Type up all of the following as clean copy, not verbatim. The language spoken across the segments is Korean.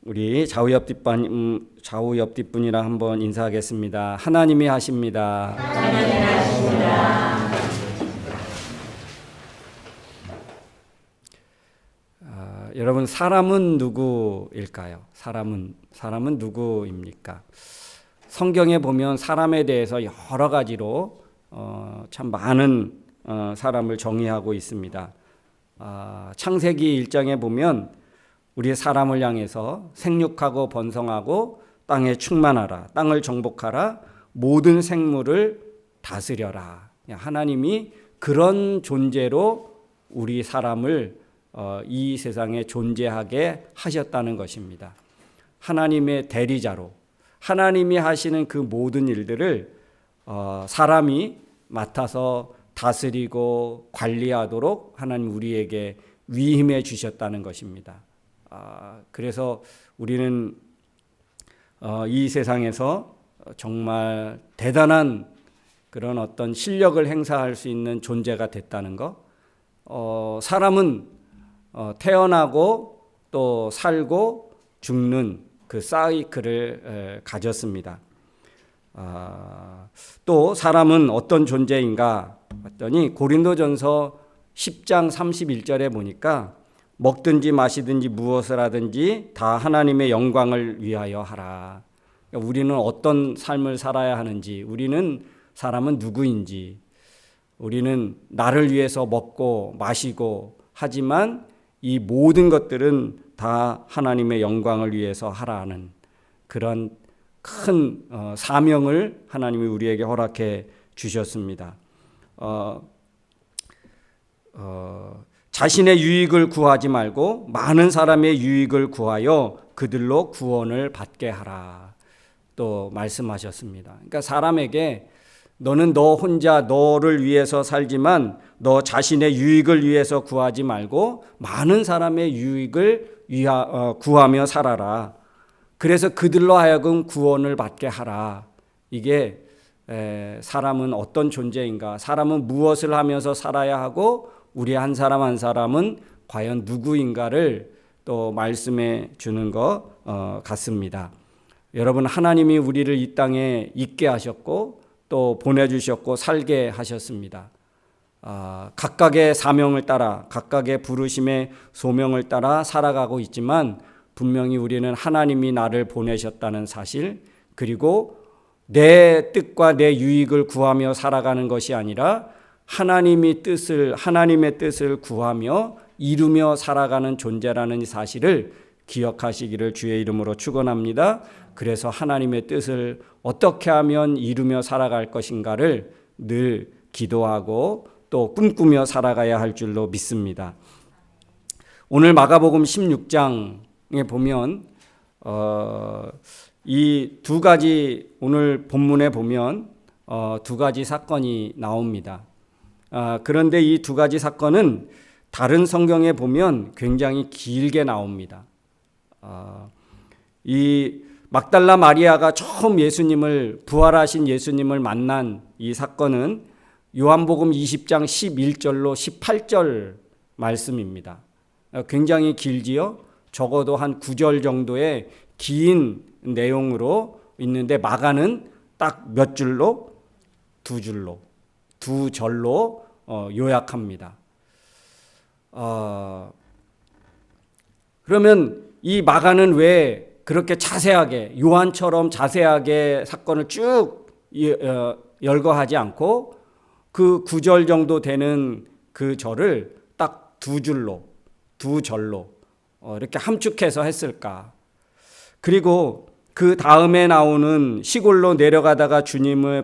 우리 좌우 옆 뒷분이랑 한번 인사하겠습니다. 하나님이 하십니다. 하나님이 하십니다. 여러분, 사람은 누구일까요? 사람은 누구입니까? 성경에 보면 사람에 대해서 여러 가지로 참 많은 사람을 정의하고 있습니다. 창세기 1장에 보면 우리 사람을 향해서 생육하고 번성하고 땅에 충만하라, 땅을 정복하라, 모든 생물을 다스려라. 하나님이 그런 존재로 우리 사람을 이 세상에 존재하게 하셨다는 것입니다. 하나님의 대리자로 하나님이 하시는 그 모든 일들을 사람이 맡아서 다스리고 관리하도록 하나님 우리에게 위임해 주셨다는 것입니다. 그래서 우리는 이 세상에서 정말 대단한 그런 어떤 실력을 행사할 수 있는 존재가 됐다는 것. 사람은 태어나고 또 살고 죽는 그 사이클을 가졌습니다. 또 사람은 어떤 존재인가 봤더니 고린도전서 10장 31절에 보니까 먹든지 마시든지 무엇을 하든지 다 하나님의 영광을 위하여 하라. 그러니까 우리는 어떤 삶을 살아야 하는지, 사람은 누구인지, 우리는 나를 위해서 먹고 마시고 하지만 이 모든 것들은 다 하나님의 영광을 위해서 하라는 그런 큰 사명을 하나님이 우리에게 허락해 주셨습니다. 자신의 유익을 구하지 말고 많은 사람의 유익을 구하여 그들로 구원을 받게 하라. 또 말씀하셨습니다. 그러니까 사람에게 너는 너 혼자 너를 위해서 살지만 너 자신의 유익을 위해서 구하지 말고 많은 사람의 유익을 구하며 살아라. 그래서 그들로 하여금 구원을 받게 하라. 이게 사람은 어떤 존재인가? 사람은 무엇을 하면서 살아야 하고 우리 한 사람 한 사람은 과연 누구인가를 또 말씀해 주는 것 같습니다. 여러분, 하나님이 우리를 이 땅에 있게 하셨고 또 보내주셨고 살게 하셨습니다. 각각의 사명을 따라 각각의 부르심의 소명을 따라 살아가고 있지만 분명히 우리는 하나님이 나를 보내셨다는 사실, 그리고 내 뜻과 내 유익을 구하며 살아가는 것이 아니라 하나님의 뜻을 구하며 이루며 살아가는 존재라는 사실을 기억하시기를 주의 이름으로 축원합니다. 그래서 하나님의 뜻을 어떻게 하면 이루며 살아갈 것인가를 늘 기도하고 또 꿈꾸며 살아가야 할 줄로 믿습니다. 오늘 마가복음 16장에 보면 이 두 가지, 오늘 본문에 보면 두 가지 사건이 나옵니다. 그런데 이 두 가지 사건은 다른 성경에 보면 굉장히 길게 나옵니다. 이 막달라 마리아가 처음 부활하신 예수님을 만난 이 사건은 요한복음 20장 11절로 18절 말씀입니다. 굉장히 길지요. 적어도 한 9절 정도의 긴 내용으로 있는데 마가는 딱 몇 줄로? 두 절로 요약합니다. 그러면 이 마가는 왜 그렇게 자세하게, 요한처럼 자세하게 사건을 쭉 열거하지 않고 그 9절 정도 되는 그 절을 딱 두 절로 이렇게 함축해서 했을까? 그리고 그 다음에 나오는 시골로 내려가다가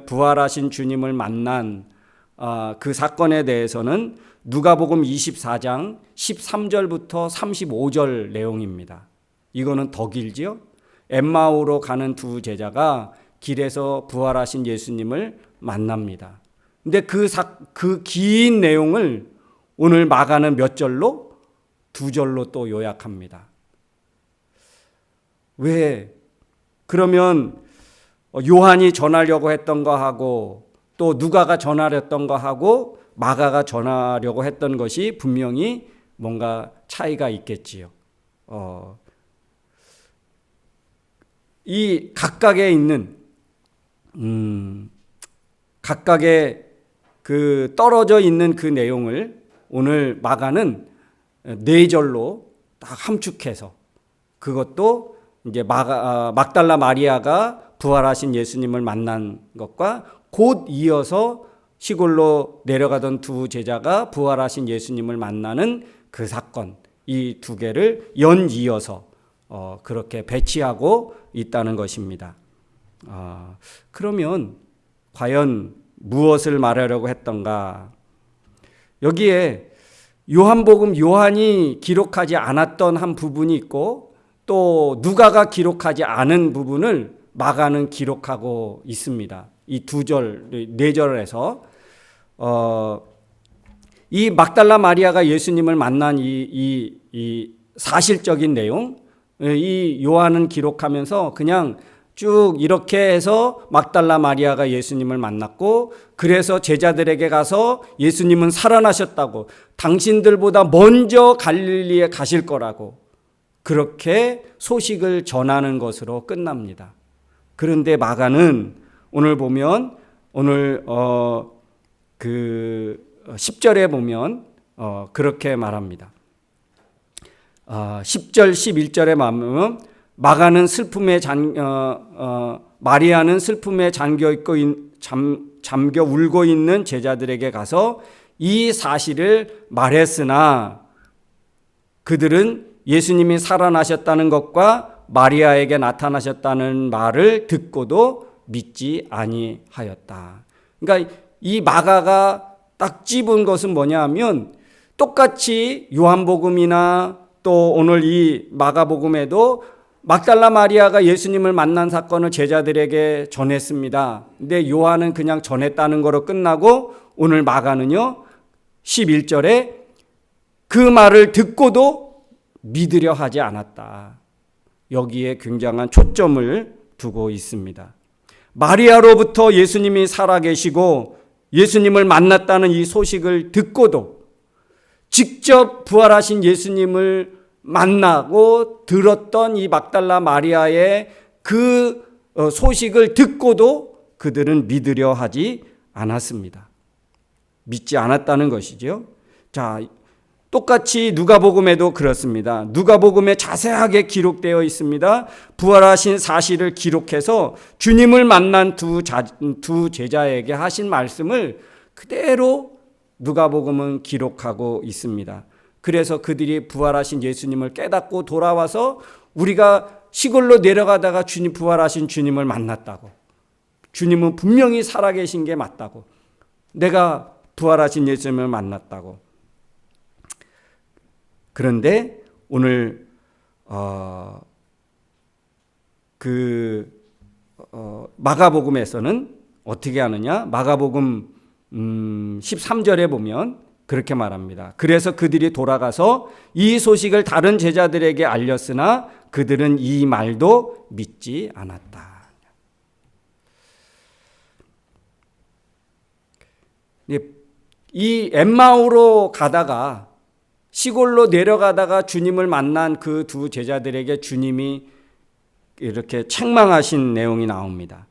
부활하신 주님을 만난 그 사건에 대해서는 누가복음 24장 13절부터 35절 내용입니다. 이거는 더 길지요? 엠마오로 가는 두 제자가 길에서 부활하신 예수님을 만납니다. 근데 그 긴 내용을 오늘 마가는 몇 절로? 두 절로 또 요약합니다. 왜? 그러면 요한이 전하려고 했던 거하고 또 누가가 전하려던 거하고 마가가 전하려고 했던 것이 분명히 뭔가 차이가 있겠지요. 이 각각에 있는 각각의 그 떨어져 있는 그 내용을 오늘 마가는 4절로 딱 함축해서, 그것도 이제 막달라 마리아가 부활하신 예수님을 만난 것과 곧 이어서 시골로 내려가던 두 제자가 부활하신 예수님을 만나는 그 사건, 이 두 개를 연이어서 그렇게 배치하고 있다는 것입니다. 그러면 과연 무엇을 말하려고 했던가? 여기에 요한복음 요한이 기록하지 않았던 한 부분이 있고, 또 누가가 기록하지 않은 부분을 마가는 기록하고 있습니다. 이 4절에서 이 막달라 마리아가 예수님을 만난 이 사실적인 내용, 이 요한은 기록하면서 그냥 쭉 이렇게 해서 막달라 마리아가 예수님을 만났고, 그래서 제자들에게 가서 예수님은 살아나셨다고, 당신들보다 먼저 갈릴리에 가실 거라고 그렇게 소식을 전하는 것으로 끝납니다. 그런데 마가는 오늘 보면, 오늘 그 10절에 보면 그렇게 말합니다. 10절 11절에 보면 마가는 마리아는 슬픔에 잠겨 울고 있는 제자들에게 가서 이 사실을 말했으나 그들은 예수님이 살아나셨다는 것과 마리아에게 나타나셨다는 말을 듣고도 믿지 아니하였다. 그러니까 이 마가가 딱 집은 것은 뭐냐 하면, 똑같이 요한복음이나 또 오늘 이 마가복음에도 막달라 마리아가 예수님을 만난 사건을 제자들에게 전했습니다. 근데 요한은 그냥 전했다는 거로 끝나고, 오늘 마가는요 11절에 그 말을 듣고도 믿으려 하지 않았다. 여기에 굉장한 초점을 두고 있습니다. 마리아로부터 예수님이 살아계시고 예수님을 만났다는 이 소식을 듣고도, 직접 부활하신 예수님을 만나고 들었던 이 막달라 마리아의 그 소식을 듣고도 그들은 믿으려 하지 않았습니다. 믿지 않았다는 것이죠. 자, 똑같이 누가복음에도 그렇습니다. 누가복음에 자세하게 기록되어 있습니다. 부활하신 사실을 기록해서 주님을 만난 두 제자에게 하신 말씀을 그대로 누가복음은 기록하고 있습니다. 그래서 그들이 부활하신 예수님을 깨닫고 돌아와서 우리가 시골로 내려가다가 주님 부활하신 주님을 만났다고, 주님은 분명히 살아계신 게 맞다고, 내가 부활하신 예수님을 만났다고. 그런데 오늘 마가복음에서는 어떻게 하느냐? 마가복음 13절에 보면 그렇게 말합니다. 그래서 그들이 돌아가서 이 소식을 다른 제자들에게 알렸으나 그들은 이 말도 믿지 않았다. 이 엠마오로 가다가, 시골로 내려가다가 주님을 만난 그 두 제자들에게 주님이 이렇게 책망하신 내용이 나옵니다.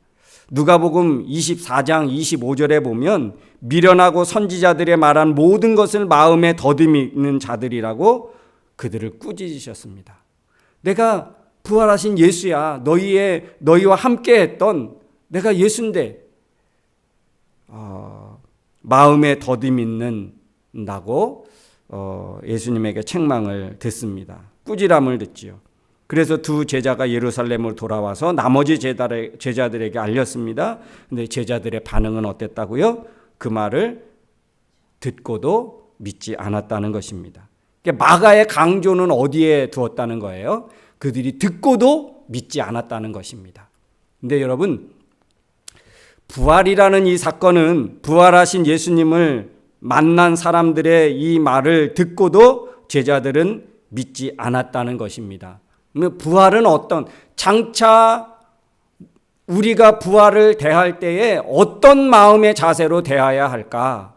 누가복음 24장 25절에 보면 미련하고 선지자들의 말한 모든 것을 마음에 더듬이는 자들이라고 그들을 꾸짖으셨습니다. 내가 부활하신 예수야, 너희와 함께 했던 내가 예수인데 마음에 더듬이는다고 예수님에게 책망을 듣습니다. 꾸지람을 듣지요. 그래서 두 제자가 예루살렘을 돌아와서 나머지 제자들에게 알렸습니다. 근데 제자들의 반응은 어땠다고요? 그 말을 듣고도 믿지 않았다는 것입니다. 마가의 강조는 어디에 두었다는 거예요? 그들이 듣고도 믿지 않았다는 것입니다. 근데 여러분, 부활이라는 이 사건은 부활하신 예수님을 만난 사람들의 이 말을 듣고도 제자들은 믿지 않았다는 것입니다. 부활은 장차 우리가 부활을 대할 때에 어떤 마음의 자세로 대해야 할까?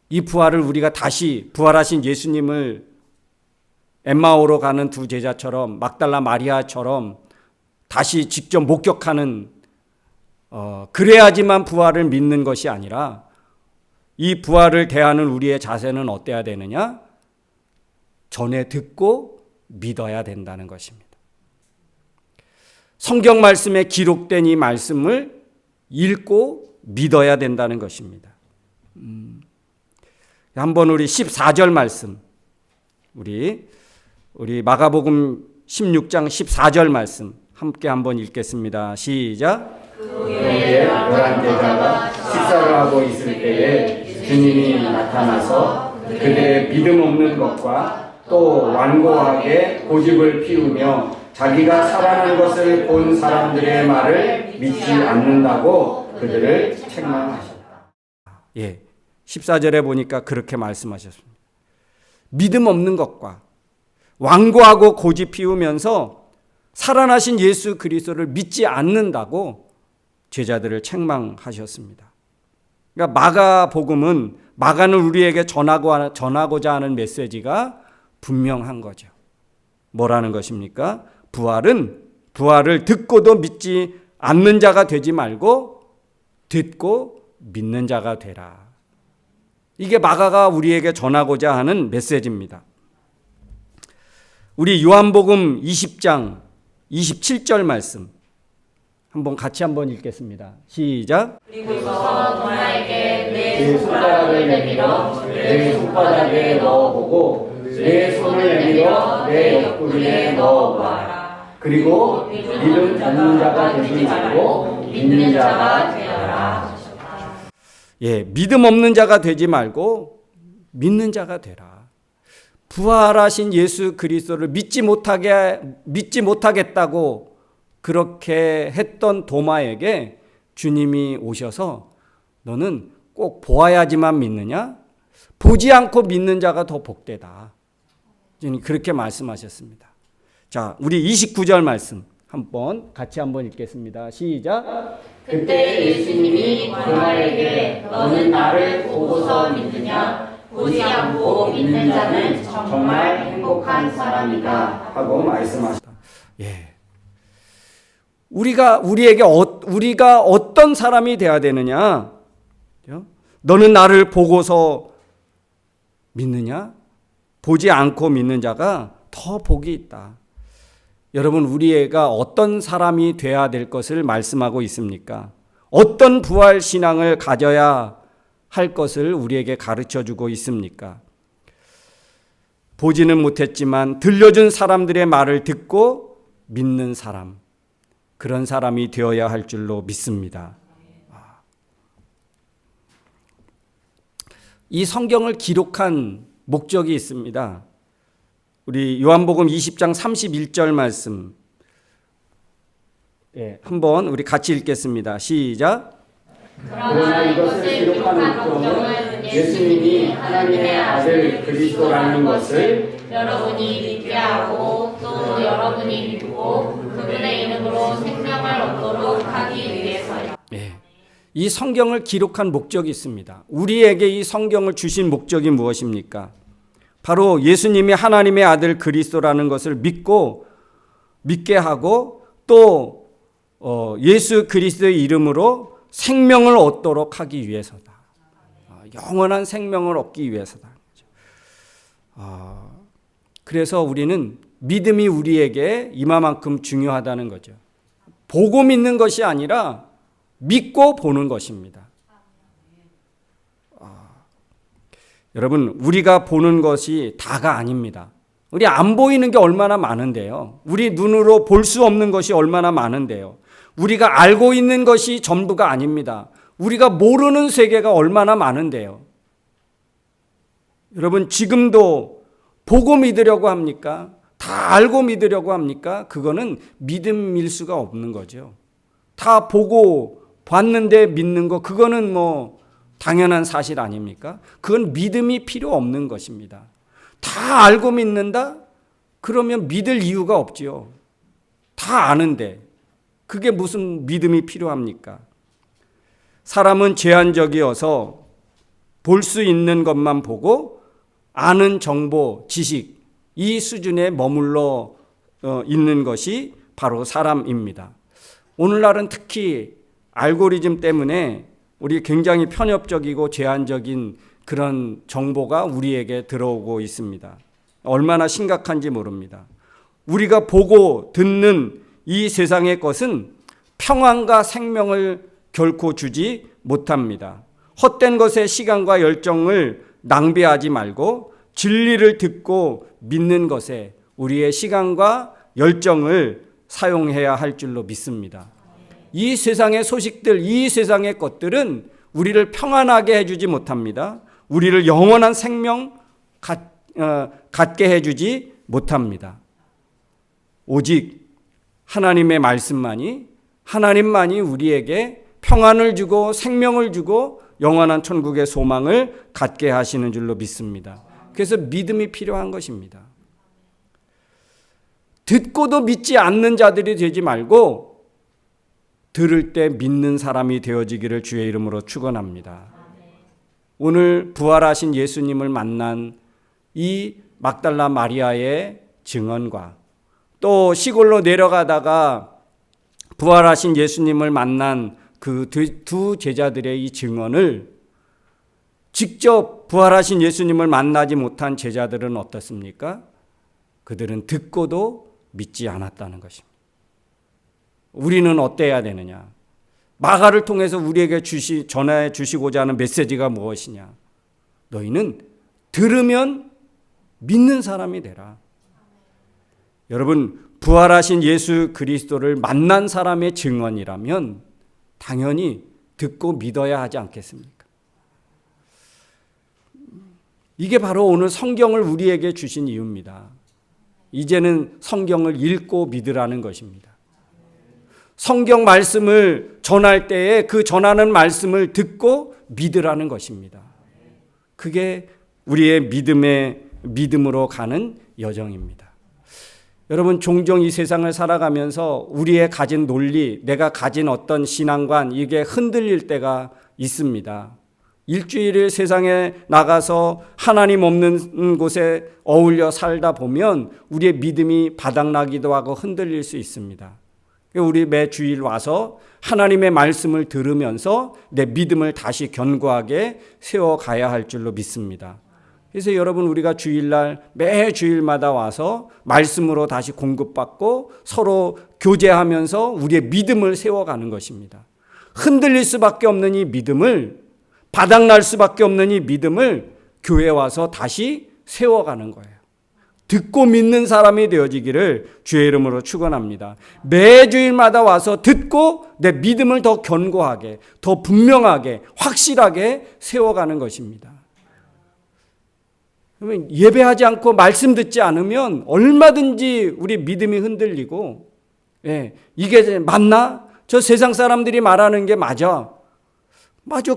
이 부활을 우리가 다시 부활하신 예수님을 엠마오로 가는 두 제자처럼 막달라 마리아처럼 다시 직접 목격하는 그래야지만 부활을 믿는 것이 아니라 이 부활을 대하는 우리의 자세는 어때야 되느냐? 전에 듣고 믿어야 된다는 것입니다. 성경 말씀에 기록된 이 말씀을 읽고 믿어야 된다는 것입니다. 한번 우리 14절 말씀, 우리 마가복음 16장 14절 말씀 함께 한번 읽겠습니다. 시작. 그의 11제자가 식사를 하고 있을 때에 주님이 나타나서 그들의 믿음 없는 것과 또 완고하게 고집을 피우며 자기가 살아난 것을 본 사람들의 말을 믿지 않는다고 그들을 책망하셨다. 예, 14절에 보니까 그렇게 말씀하셨습니다. 믿음 없는 것과 완고하고 고집 피우면서 살아나신 예수 그리스도를 믿지 않는다고 제자들을 책망하셨습니다. 그러니까 마가는 우리에게 전하고자 하는 메시지가 분명한 거죠. 뭐라는 것입니까? 부활을 듣고도 믿지 않는 자가 되지 말고 듣고 믿는 자가 되라. 이게 마가가 우리에게 전하고자 하는 메시지입니다. 우리 요한복음 20장 27절 말씀 같이 한번 읽겠습니다. 시작. 그리고서 도마에게 내 손가락을 내밀어 내 손바닥에 넣어보고 내 손을 내밀어 내 옆구리에 넣어보아라. 그리고 믿음 없는 자가 되지 말고 믿는 자가 되어라. 예, 믿음 없는 자가 되지 말고 믿는 자가 되라. 부활하신 예수 그리스도를 믿지 못하겠다고 그렇게 했던 도마에게 주님이 오셔서 너는 꼭 보아야지만 믿느냐? 보지 않고 믿는 자가 더 복되다. 주님 그렇게 말씀하셨습니다. 자, 우리 29절 말씀 같이 한번 읽겠습니다. 시작. 그때 예수님이 도마에게 너는 나를 보고서 믿느냐? 보지 않고 믿는 자는 정말 행복한 사람이다 하고 말씀하셨다. 예. 우리가 어떤 사람이 되어야 되느냐? 너는 나를 보고서 믿느냐? 보지 않고 믿는 자가 더 복이 있다. 여러분, 우리가 어떤 사람이 되어야 될 것을 말씀하고 있습니까? 어떤 부활 신앙을 가져야 할 것을 우리에게 가르쳐 주고 있습니까? 보지는 못했지만 들려준 사람들의 말을 듣고 믿는 사람, 그런 사람이 되어야 할 줄로 믿습니다. 이 성경을 기록한 목적이 있습니다. 우리 요한복음 20장 31절 말씀 한번 우리 같이 읽겠습니다. 시작. 그러나 이것을 기록한 목적은 예수님이 하나님의 아들 그리스도라는 것을 여러분이 믿게 하고 또 여러분이 믿고 그분의 이름으로 생명을 얻도록 하기 위해서요. 이 성경을 기록한 목적이 있습니다. 우리에게 이 성경을 주신 목적이 무엇입니까? 바로 예수님이 하나님의 아들 그리스도라는 것을 믿게 하고 또 예수 그리스도의 이름으로 생명을 얻도록 하기 위해서다. 영원한 생명을 얻기 위해서다. 그래서 우리는 믿음이 우리에게 이만큼 중요하다는 거죠. 보고 믿는 것이 아니라 믿고 보는 것입니다. 여러분, 우리가 보는 것이 다가 아닙니다. 우리 안 보이는 게 얼마나 많은데요. 우리 눈으로 볼 수 없는 것이 얼마나 많은데요. 우리가 알고 있는 것이 전부가 아닙니다. 우리가 모르는 세계가 얼마나 많은데요. 여러분, 지금도 보고 믿으려고 합니까? 다 알고 믿으려고 합니까? 그거는 믿음일 수가 없는 거죠. 다 보고 봤는데 믿는 거, 그거는 당연한 사실 아닙니까? 그건 믿음이 필요 없는 것입니다. 다 알고 믿는다? 그러면 믿을 이유가 없지요. 다 아는데 그게 무슨 믿음이 필요합니까? 사람은 제한적이어서 볼 수 있는 것만 보고 아는 정보, 지식 이 수준에 머물러 있는 것이 바로 사람입니다. 오늘날은 특히 알고리즘 때문에 우리 굉장히 편협적이고 제한적인 그런 정보가 우리에게 들어오고 있습니다. 얼마나 심각한지 모릅니다. 우리가 보고 듣는 이 세상의 것은 평안과 생명을 결코 주지 못합니다. 헛된 것에 시간과 열정을 낭비하지 말고 진리를 듣고 믿는 것에 우리의 시간과 열정을 사용해야 할 줄로 믿습니다. 이 세상의 소식들, 이 세상의 것들은 우리를 평안하게 해주지 못합니다. 우리를 영원한 생명 갖게 해주지 못합니다. 오직 하나님의 말씀만이, 하나님만이 우리에게 평안을 주고 생명을 주고 영원한 천국의 소망을 갖게 하시는 줄로 믿습니다. 그래서 믿음이 필요한 것입니다. 듣고도 믿지 않는 자들이 되지 말고 들을 때 믿는 사람이 되어지기를 주의 이름으로 축원합니다. 오늘 부활하신 예수님을 만난 이 막달라 마리아의 증언과 또 시골로 내려가다가 부활하신 예수님을 만난 그 두 제자들의 이 증언을 직접 부활하신 예수님을 만나지 못한 제자들은 어떻습니까? 그들은 듣고도 믿지 않았다는 것입니다. 우리는 어때야 되느냐? 마가를 통해서 우리에게 전해 주시고자 하는 메시지가 무엇이냐? 너희는 들으면 믿는 사람이 되라. 여러분, 부활하신 예수 그리스도를 만난 사람의 증언이라면 당연히 듣고 믿어야 하지 않겠습니까? 이게 바로 오늘 성경을 우리에게 주신 이유입니다. 이제는 성경을 읽고 믿으라는 것입니다. 성경 말씀을 전할 때에 그 전하는 말씀을 듣고 믿으라는 것입니다. 그게 우리의 믿음으로 가는 여정입니다. 여러분, 종종 이 세상을 살아가면서 우리의 가진 논리, 내가 가진 어떤 신앙관, 이게 흔들릴 때가 있습니다. 일주일을 세상에 나가서 하나님 없는 곳에 어울려 살다 보면 우리의 믿음이 바닥나기도 하고 흔들릴 수 있습니다. 우리 매 주일 와서 하나님의 말씀을 들으면서 내 믿음을 다시 견고하게 세워가야 할 줄로 믿습니다. 그래서 여러분, 우리가 주일날 매 주일마다 와서 말씀으로 다시 공급받고 서로 교제하면서 우리의 믿음을 세워가는 것입니다. 흔들릴 수밖에 없는 이 믿음을, 바닥날 수밖에 없는 이 믿음을 교회에 와서 다시 세워가는 거예요. 듣고 믿는 사람이 되어지기를 주의 이름으로 축원합니다. 매 주일마다 와서 듣고 내 믿음을 더 견고하게, 더 분명하게, 확실하게 세워가는 것입니다. 그러면 예배하지 않고 말씀 듣지 않으면 얼마든지 우리 믿음이 흔들리고, 이게 맞나? 저 세상 사람들이 말하는 게 맞아.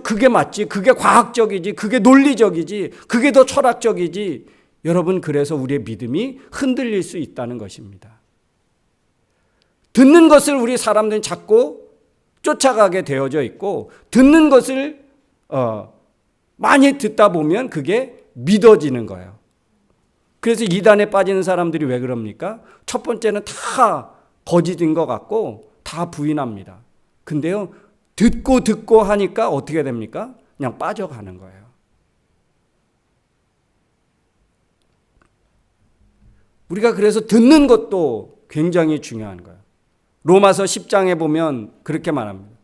그게 맞지. 그게 과학적이지. 그게 논리적이지. 그게 더 철학적이지. 여러분, 그래서 우리의 믿음이 흔들릴 수 있다는 것입니다. 듣는 것을 우리 사람들은 자꾸 쫓아가게 되어져 있고, 듣는 것을 많이 듣다 보면 그게 믿어지는 거예요. 그래서 이단에 빠지는 사람들이 왜 그럽니까? 첫 번째는 다 거짓인 것 같고 다 부인합니다. 근데요, 듣고 하니까 어떻게 됩니까? 그냥 빠져가는 거예요. 우리가 그래서 듣는 것도 굉장히 중요한 거예요. 로마서 10장에 보면 그렇게 말합니다.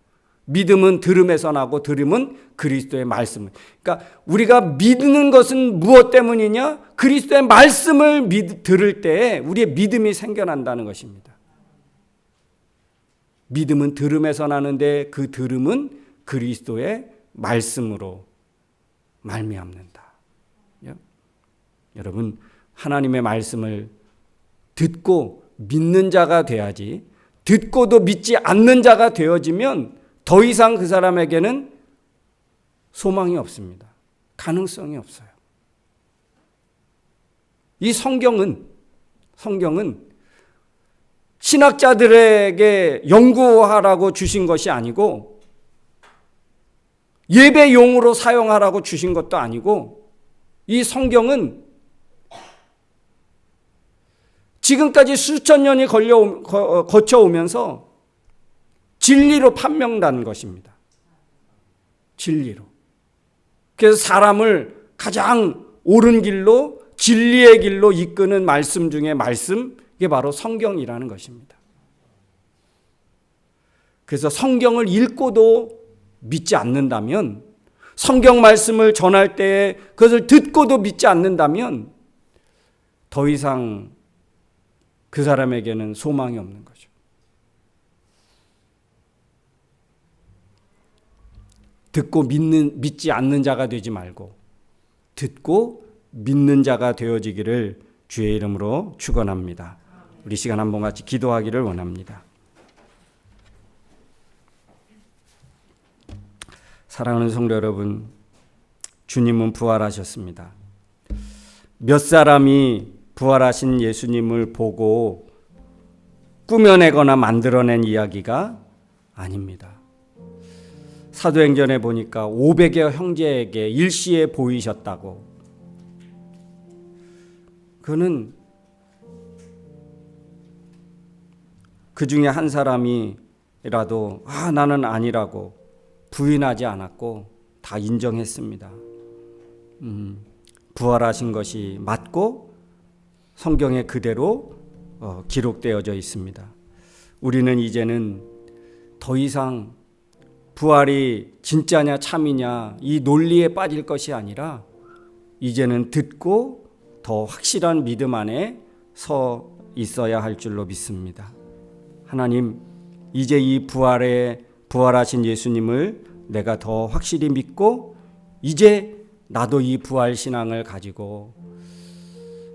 믿음은 들음에서 나고 들음은 그리스도의 말씀. 그러니까 우리가 믿는 것은 무엇 때문이냐? 그리스도의 말씀을 들을 때 우리의 믿음이 생겨난다는 것입니다. 믿음은 들음에서 나는데 그 들음은 그리스도의 말씀으로 말미암는다. 여러분, 하나님의 말씀을 듣고 믿는 자가 돼야지, 듣고도 믿지 않는 자가 되어지면 더 이상 그 사람에게는 소망이 없습니다. 가능성이 없어요. 이 성경은 신학자들에게 연구하라고 주신 것이 아니고, 예배용으로 사용하라고 주신 것도 아니고, 이 성경은 지금까지 수천 년이 거쳐오면서 진리로 판명된 것입니다. 진리로. 그래서 사람을 가장 옳은 길로, 진리의 길로 이끄는 말씀 중에 말씀, 이게 바로 성경이라는 것입니다. 그래서 성경을 읽고도 믿지 않는다면, 성경 말씀을 전할 때 그것을 듣고도 믿지 않는다면 더 이상 그 사람에게는 소망이 없는 거죠. 듣고 믿지 않는 자가 되지 말고 듣고 믿는 자가 되어지기를 주의 이름으로 축원합니다. 우리 시간 한번 같이 기도하기를 원합니다. 사랑하는 성도 여러분, 주님은 부활하셨습니다. 몇 사람이 부활하신 예수님을 보고 꾸며내거나 만들어낸 이야기가 아닙니다. 사도행전에 보니까 500여 형제에게 일시에 보이셨다고. 그는 그 중에 한 사람이라도 나는 아니라고 부인하지 않았고 다 인정했습니다. 부활하신 것이 맞고 성경에 그대로 기록되어져 있습니다. 우리는 이제는 더 이상 부활이 진짜냐 참이냐 이 논리에 빠질 것이 아니라 이제는 듣고 더 확실한 믿음 안에 서 있어야 할 줄로 믿습니다. 하나님, 이제 이 부활하신 예수님을 내가 더 확실히 믿고 이제 나도 이 부활 신앙을 가지고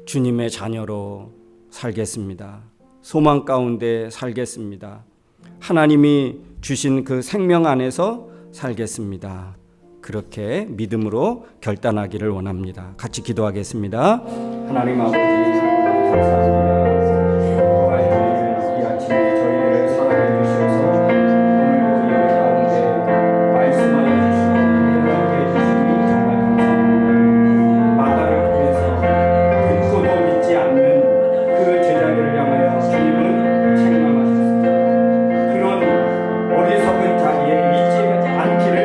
주님의 자녀로 살겠습니다. 소망 가운데 살겠습니다. 하나님이 주신 그 생명 안에서 살겠습니다. 그렇게 믿음으로 결단하기를 원합니다. 같이 기도하겠습니다. 하나님 아버지, 감사합니다. 이 아침에 저희를 사랑해 주셔서 오늘도 예배 가운데 말씀하여 주시고 행하게 해주시니 정말 감사합니다. 마가를 통해서 듣고도 믿지 않는 그 제자들을 향하여 주님은 책망하셨습니다. 그런 어리석은 자리에 있지 않기를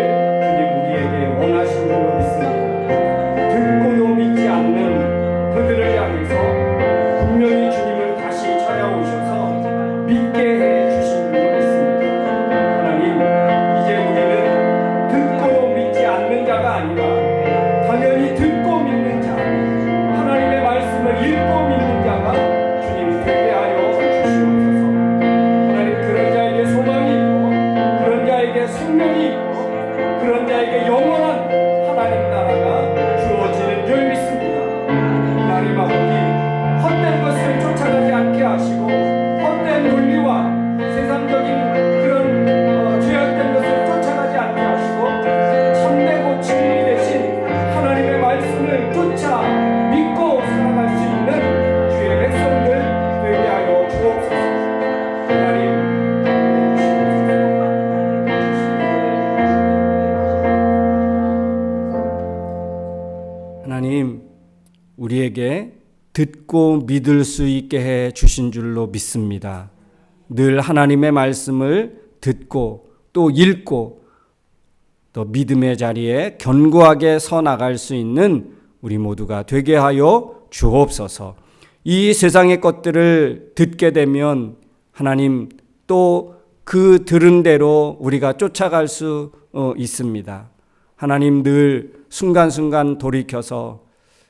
주님 우리에게 원하신 줄로 믿습니다. 듣고도 믿지 않는 그들을 향해서 분명히 주님을 다시 찾아오셔서 믿게 해 주신 줄로 믿습니다. 하나님, 이제 우리는 듣고도 믿지 않는 자가 아니라 당연히 듣고 믿는 자, 하나님의 말씀을 읽고 믿는 자가 주님 되게 하여 주시옵소서. 하나님, 그런 자에게 소망이 있고 그런 자에게 생명이 있고 그런 자에게 영원한 하나님 나라가 주어지는 줄 믿습니다. 하나님 아버지, 헛된 것을 쫓아가지 않게 하시고 헛된 논리와 세상적인 그런 죄악된 것을 쫓아가지 않게 하시고 참되고 진리 대신 하나님의 말씀을 쫓아 믿고 살아갈 수 있는 주의 백성들 되게 하여 주옵소서. 하나님, 하나님, 우리에게 듣고 믿을 수 있게 해 주신 줄로 믿습니다. 늘 하나님의 말씀을 듣고 또 읽고 또 믿음의 자리에 견고하게 서 나갈 수 있는 우리 모두가 되게 하여 주옵소서. 이 세상의 것들을 듣게 되면 하나님 또 그 들은 대로 우리가 쫓아갈 수 있습니다. 하나님, 늘 순간순간 돌이켜서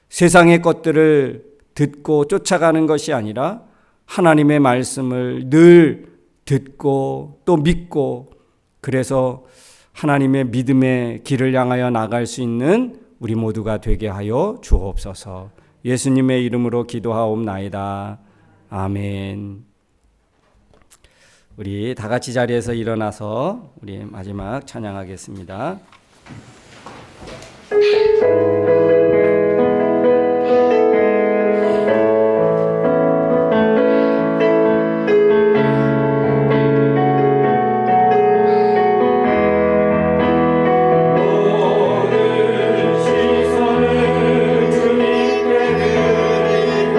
세상의 것들을 듣고 쫓아가는 것이 아니라 하나님의 말씀을 늘 듣고 또 믿고 그래서 하나님의 믿음의 길을 향하여 나갈 수 있는 우리 모두가 되게 하여 주옵소서. 예수님의 이름으로 기도하옵나이다. 아멘. 우리 다 같이 자리에서 일어나서 우리 마지막 찬양하겠습니다. 시선을 주님께 드리고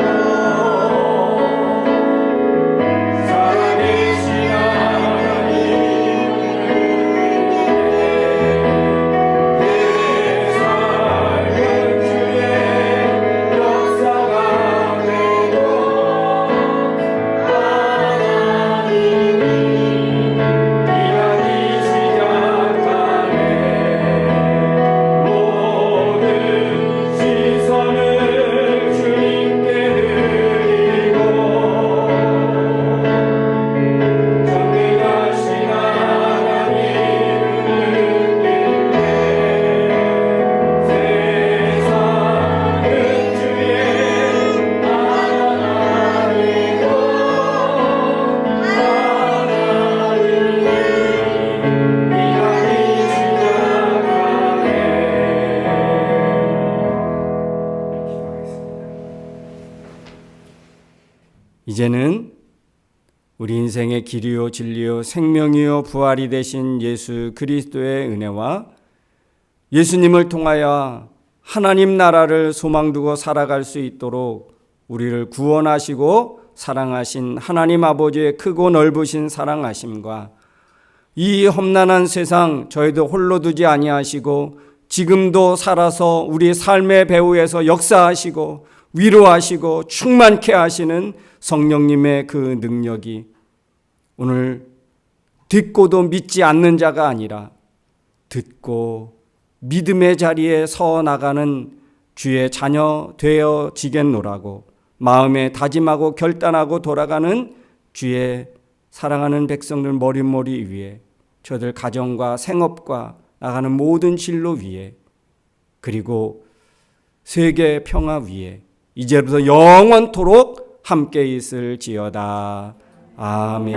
이제는 우리 인생의 길이요 진리요 생명이요 부활이 되신 예수 그리스도의 은혜와 예수님을 통하여 하나님 나라를 소망 두고 살아갈 수 있도록 우리를 구원하시고 사랑하신 하나님 아버지의 크고 넓으신 사랑하심과 이 험난한 세상 저희도 홀로 두지 아니하시고 지금도 살아서 우리 삶의 배후에서 역사하시고 위로하시고 충만케 하시는 성령님의 그 능력이 오늘 듣고도 믿지 않는 자가 아니라 듣고 믿음의 자리에 서 나가는 주의 자녀 되어지겠노라고 마음에 다짐하고 결단하고 돌아가는 주의 사랑하는 백성들 머릿머리 위에 저들 가정과 생업과 나가는 모든 진로 위에 그리고 세계 평화 위에 이제부터 영원토록 함께 있을지어다. 아멘.